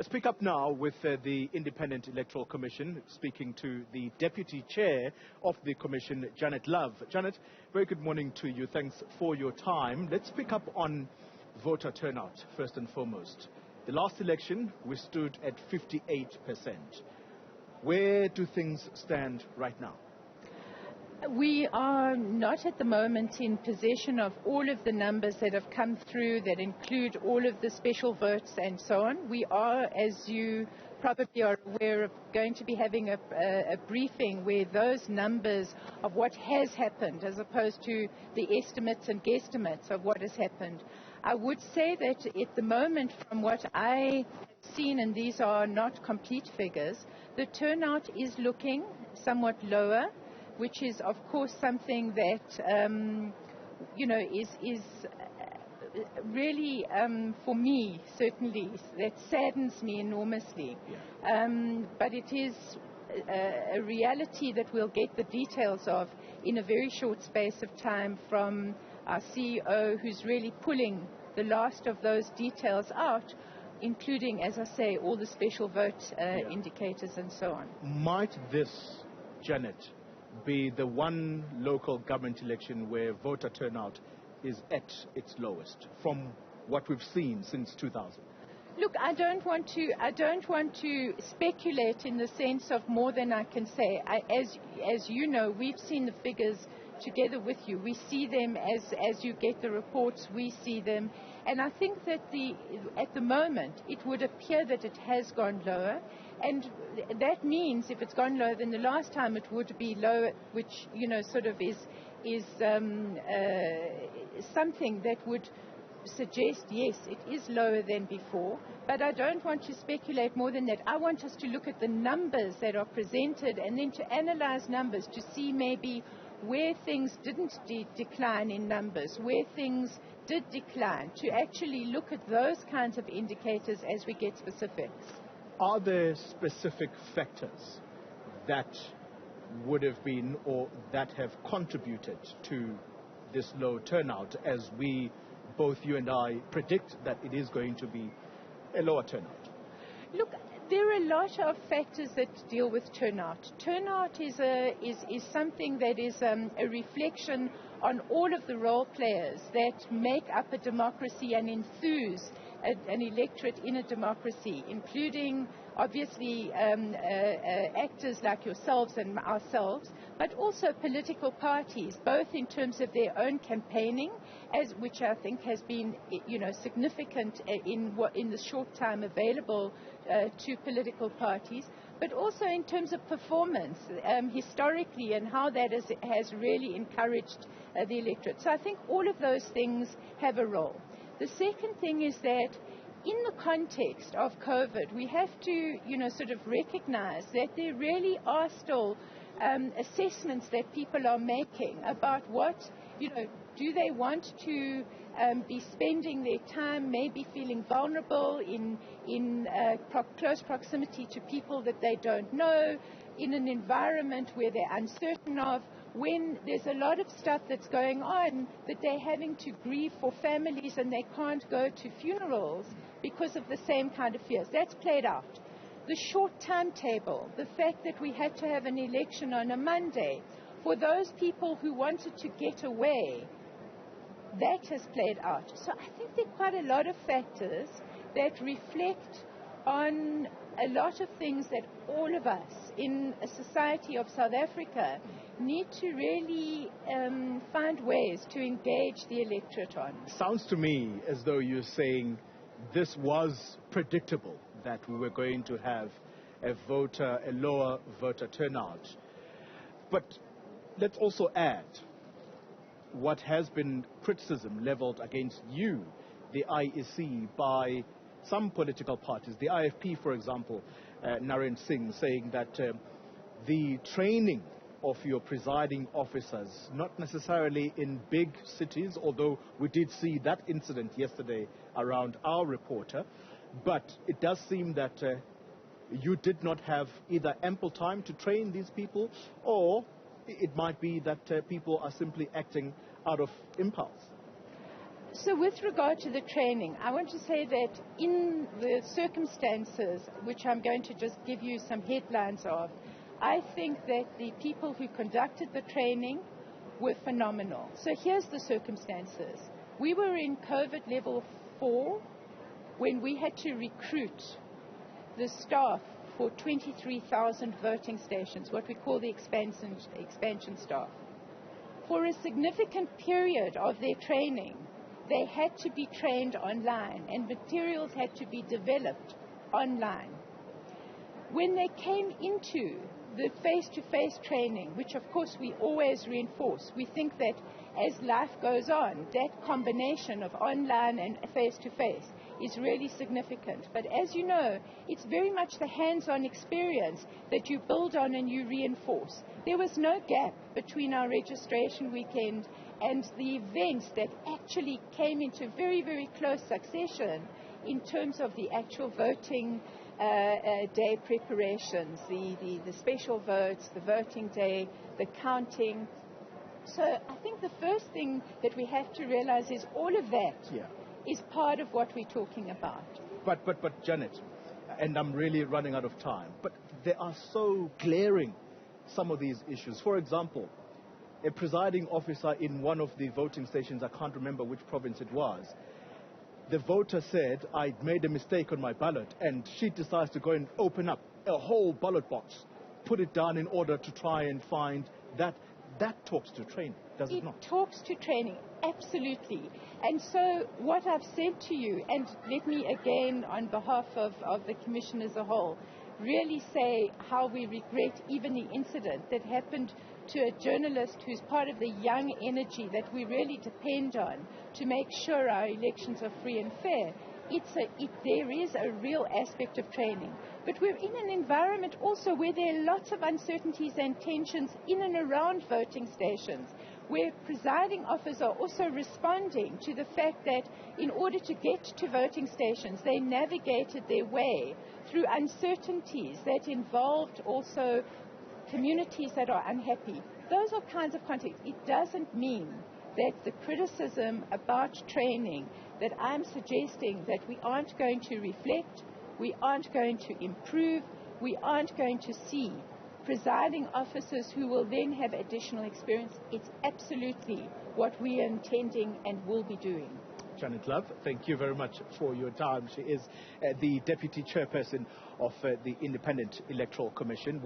Let's pick up now with the Independent Electoral Commission, speaking to the Deputy Chair of the Commission, Janet Love. Janet, very good morning to you. Thanks for your time. Let's pick up on voter turnout, first and foremost. The last election, we stood at 58%. Where do things stand right now? We are not at the moment in possession of all of the numbers that have come through that include all of the special votes and so on. We are, as you probably are aware of, going to be having a briefing where those numbers of what has happened as opposed to the estimates and guesstimates of what has happened. I would say that at the moment, from what I have seen, and these are not complete figures, the turnout is looking somewhat lower, which is, of course, something that, is really, for me, certainly, that saddens me enormously. But it is a reality that we'll get the details of in a very short space of time from our CEO, who's really pulling the last of those details out, including, as I say, all the special vote indicators and so on. Might this, Janet, be the one local government election where voter turnout is at its lowest from what we've seen since 2000? Look, I don't want to speculate in the sense of more than I can say. As you know, we've seen the figures together with you. We see them as you get the reports, we see them. And I think that at the moment, it would appear that it has gone lower. And that means if it's gone lower than the last time, it would be lower, which, sort of is something that would suggest, yes, it is lower than before. But I don't want to speculate more than that. I want us to look at the numbers that are presented and then to analyze numbers to see maybe where things didn't decline in numbers, where things did decline, to actually look at those kinds of indicators as we get specifics. Are there specific factors that would have been or that have contributed to this low turnout, as we, both you and I, predict that it is going to be a lower turnout? Look, there are a lot of factors that deal with turnout. Turnout is something that is a reflection on all of the role players that make up a democracy and enthuse an electorate in a democracy, including obviously actors like yourselves and ourselves, but also political parties, both in terms of their own campaigning, which I think has been significant in the short time available to political parties, but also in terms of performance historically and how that has really encouraged the electorate. So I think all of those things have a role. The second thing is that in the context of COVID, we have to, sort of recognize that there really are still assessments that people are making about what, do they want to be spending their time maybe feeling vulnerable in close proximity to people that they don't know, in an environment where they're uncertain of, when there's a lot of stuff that's going on that they're having to grieve for families and they can't go to funerals because of the same kind of fears. That's played out. The short timetable, the fact that we had to have an election on a Monday, for those people who wanted to get away, that has played out. So I think there are quite a lot of factors that reflect on a lot of things that all of us in a society of South Africa need to really find ways to engage the electorate on. Sounds to me as though you're saying this was predictable, that we were going to have a lower voter turnout. But let's also add what has been criticism leveled against you, the IEC, by some political parties. The IFP, for example, Naren Singh, saying that the training of your presiding officers, not necessarily in big cities, although we did see that incident yesterday around our reporter, but it does seem that you did not have either ample time to train these people, or it might be that people are simply acting out of impulse. So with regard to the training, I want to say that in the circumstances, which I'm going to just give you some headlines of, I think that the people who conducted the training were phenomenal. So here's the circumstances. We were in COVID level 4 when we had to recruit the staff for 23,000 voting stations, what we call the expansion staff. For a significant period of their training, they had to be trained online and materials had to be developed online. When they came into the face-to-face training, which of course we always reinforce, we think that as life goes on, that combination of online and face-to-face is really significant. But as you know, it's very much the hands-on experience that you build on and you reinforce. There was no gap between our registration weekend and the events that actually came into very, very close succession in terms of the actual voting day preparations, the special votes, the voting day, the counting. So I think the first thing that we have to realize is all of that is part of what we're talking about. But Janet, and I'm really running out of time, but there are so glaring some of these issues. For example, a presiding officer in one of the voting stations, I can't remember which province it was, the voter said, I made a mistake on my ballot, and she decides to go and open up a whole ballot box, put it down in order to try and find that. That talks to training, does it not? It talks to training, absolutely. And so what I've said to you, and let me again, on behalf of the Commission as a whole, really say how we regret even the incident that happened to a journalist who's part of the young energy that we really depend on to make sure our elections are free and fair. There is a real aspect of training. But we're in an environment also where there are lots of uncertainties and tensions in and around voting stations, where presiding officers are also responding to the fact that in order to get to voting stations, they navigated their way through uncertainties that involved also communities that are unhappy. Those are kinds of contexts. It doesn't mean that the criticism about training, that I'm suggesting that we aren't going to reflect, we aren't going to improve, we aren't going to see presiding officers who will then have additional experience. It's absolutely what we are intending and will be doing. Janet Love, thank you very much for your time. She is the Deputy Chairperson of the Independent Electoral Commission.